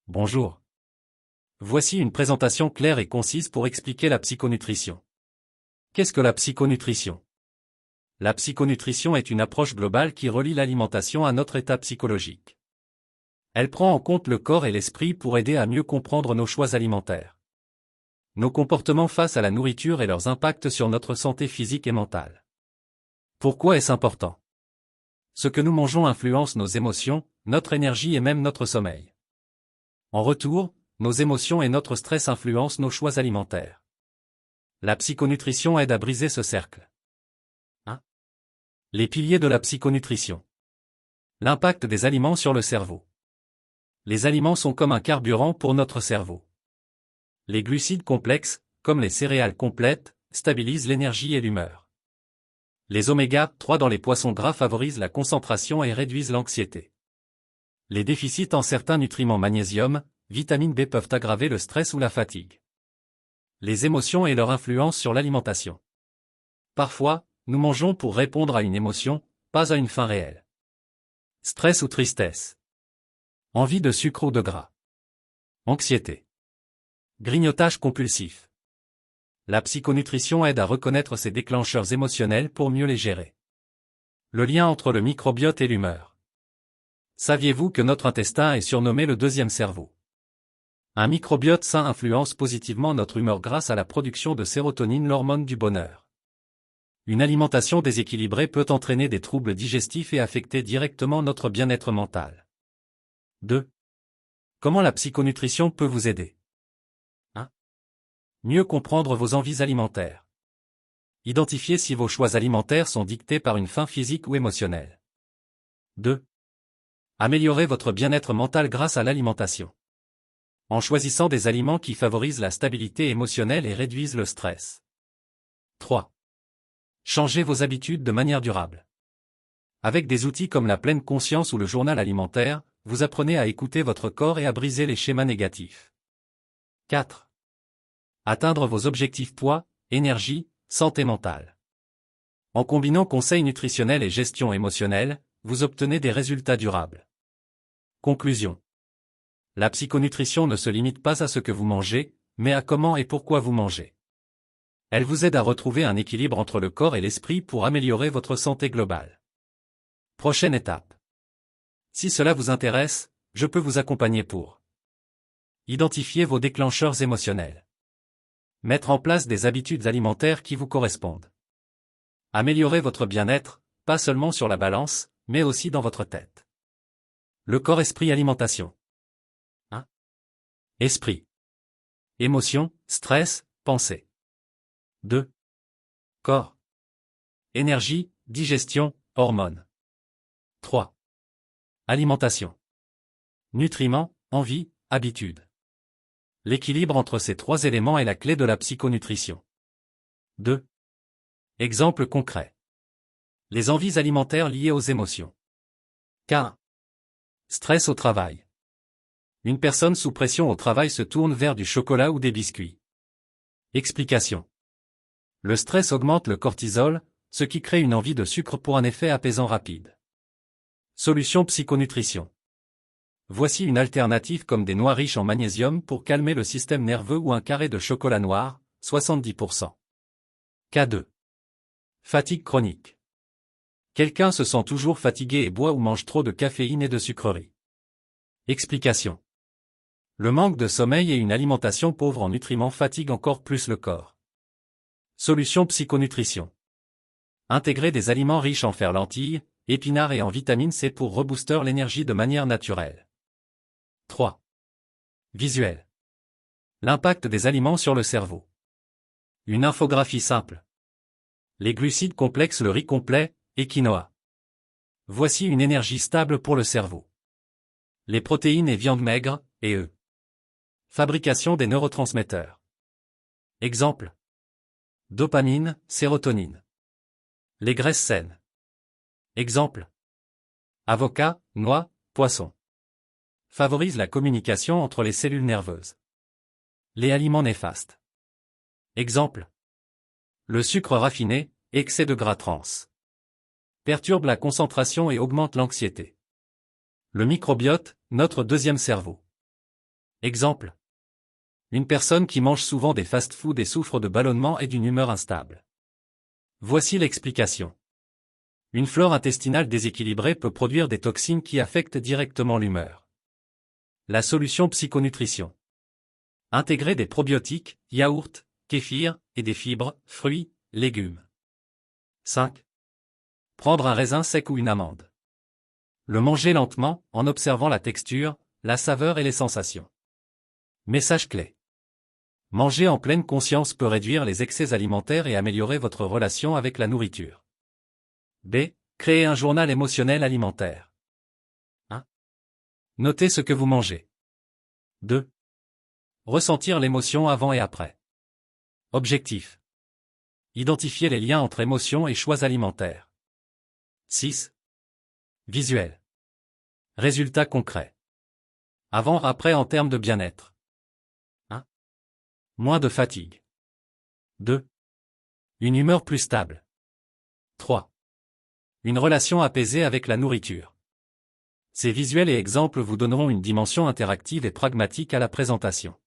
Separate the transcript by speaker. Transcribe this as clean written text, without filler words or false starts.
Speaker 1: Bonjour. Voici une présentation claire et concise pour expliquer la psychonutrition. Qu'est-ce que la psychonutrition? La psychonutrition est une approche globale qui relie l'alimentation à notre état psychologique. Elle prend en compte le corps et l'esprit pour aider à mieux comprendre nos choix alimentaires, nos comportements face à la nourriture et leurs impacts sur notre santé physique et mentale. Pourquoi est-ce important? Ce que nous mangeons influence nos émotions, notre énergie et même notre sommeil. En retour, nos émotions et notre stress influencent nos choix alimentaires. La psychonutrition aide à briser ce cercle. 1. Les piliers de la psychonutrition. L'impact des aliments sur le cerveau. Les aliments sont comme un carburant pour notre cerveau. Les glucides complexes, comme les céréales complètes, stabilisent l'énergie et l'humeur. Les oméga 3 dans les poissons gras favorisent la concentration et réduisent l'anxiété. Les déficits en certains nutriments magnésium, vitamine B peuvent aggraver le stress ou la fatigue. Les émotions et leur influence sur l'alimentation. Parfois, nous mangeons pour répondre à une émotion, pas à une faim réelle. Stress ou tristesse. Envie de sucre ou de gras. Anxiété. Grignotage compulsif. La psychonutrition aide à reconnaître ces déclencheurs émotionnels pour mieux les gérer. Le lien entre le microbiote et l'humeur. Saviez-vous que notre intestin est surnommé le deuxième cerveau? Un microbiote sain influence positivement notre humeur grâce à la production de sérotonine, l'hormone du bonheur. Une alimentation déséquilibrée peut entraîner des troubles digestifs et affecter directement notre bien-être mental. 2. Comment la psychonutrition peut vous aider? 1. Mieux comprendre vos envies alimentaires. Identifiez si vos choix alimentaires sont dictés par une faim physique ou émotionnelle. 2. Améliorer votre bien-être mental grâce à l'alimentation. En choisissant des aliments qui favorisent la stabilité émotionnelle et réduisent le stress. 3. Changez vos habitudes de manière durable. Avec des outils comme la pleine conscience ou le journal alimentaire, vous apprenez à écouter votre corps et à briser les schémas négatifs. 4. Atteindre vos objectifs poids, énergie, santé mentale. En combinant conseils nutritionnels et gestion émotionnelle, vous obtenez des résultats durables. Conclusion. La psychonutrition ne se limite pas à ce que vous mangez, mais à comment et pourquoi vous mangez. Elle vous aide à retrouver un équilibre entre le corps et l'esprit pour améliorer votre santé globale. Prochaine étape. Si cela vous intéresse, je peux vous accompagner pour identifier vos déclencheurs émotionnels. Mettre en place des habitudes alimentaires qui vous correspondent. Améliorer votre bien-être, pas seulement sur la balance, mais aussi dans votre tête. Le corps-esprit alimentation. 1. Esprit. Émotion, stress, pensée. 2. Corps. Énergie, digestion, hormones. 3. Alimentation. Nutriments, envie, habitude. L'équilibre entre ces trois éléments est la clé de la psychonutrition. 2. Exemple concret. Les envies alimentaires liées aux émotions. K1. Stress au travail. Une personne sous pression au travail se tourne vers du chocolat ou des biscuits. Explication. Le stress augmente le cortisol, ce qui crée une envie de sucre pour un effet apaisant rapide. Solution psychonutrition. Voici une alternative comme des noix riches en magnésium pour calmer le système nerveux ou un carré de chocolat noir, 70%. K2. Fatigue chronique. Quelqu'un se sent toujours fatigué et boit ou mange trop de caféine et de sucreries. Explication. Le manque de sommeil et une alimentation pauvre en nutriments fatiguent encore plus le corps. Solution psychonutrition. Intégrer des aliments riches en fer lentilles, épinards et en vitamine C pour rebooster l'énergie de manière naturelle. 3. Visuel. L'impact des aliments sur le cerveau. Une infographie simple. Les glucides complexes, le riz complet, et quinoa. Voici une énergie stable pour le cerveau. Les protéines et viandes maigres, et œufs. Fabrication des neurotransmetteurs. Exemple. Dopamine, sérotonine. Les graisses saines. Exemple. Avocat, noix, poisson. Favorise la communication entre les cellules nerveuses. Les aliments néfastes. Exemple. Le sucre raffiné, excès de gras trans. Perturbe la concentration et augmente l'anxiété. Le microbiote, notre deuxième cerveau. Exemple. Une personne qui mange souvent des fast-foods et souffre de ballonnement et d'une humeur instable. Voici l'explication. Une flore intestinale déséquilibrée peut produire des toxines qui affectent directement l'humeur. La solution psychonutrition. Intégrer des probiotiques, yaourts, kéfir, et des fibres, fruits, légumes. 5. Prendre un raisin sec ou une amande. Le manger lentement, en observant la texture, la saveur et les sensations. Message clé. Manger en pleine conscience peut réduire les excès alimentaires et améliorer votre relation avec la nourriture. B. Créer un journal émotionnel alimentaire. 1. Notez ce que vous mangez. 2. Ressentir l'émotion avant et après. Objectif. Identifier les liens entre émotions et choix alimentaires. 6. Visuel. Résultats concrets. Avant-après en termes de bien-être. 1. Moins de fatigue. 2. Une humeur plus stable. 3. Une relation apaisée avec la nourriture. Ces visuels et exemples vous donneront une dimension interactive et pragmatique à la présentation.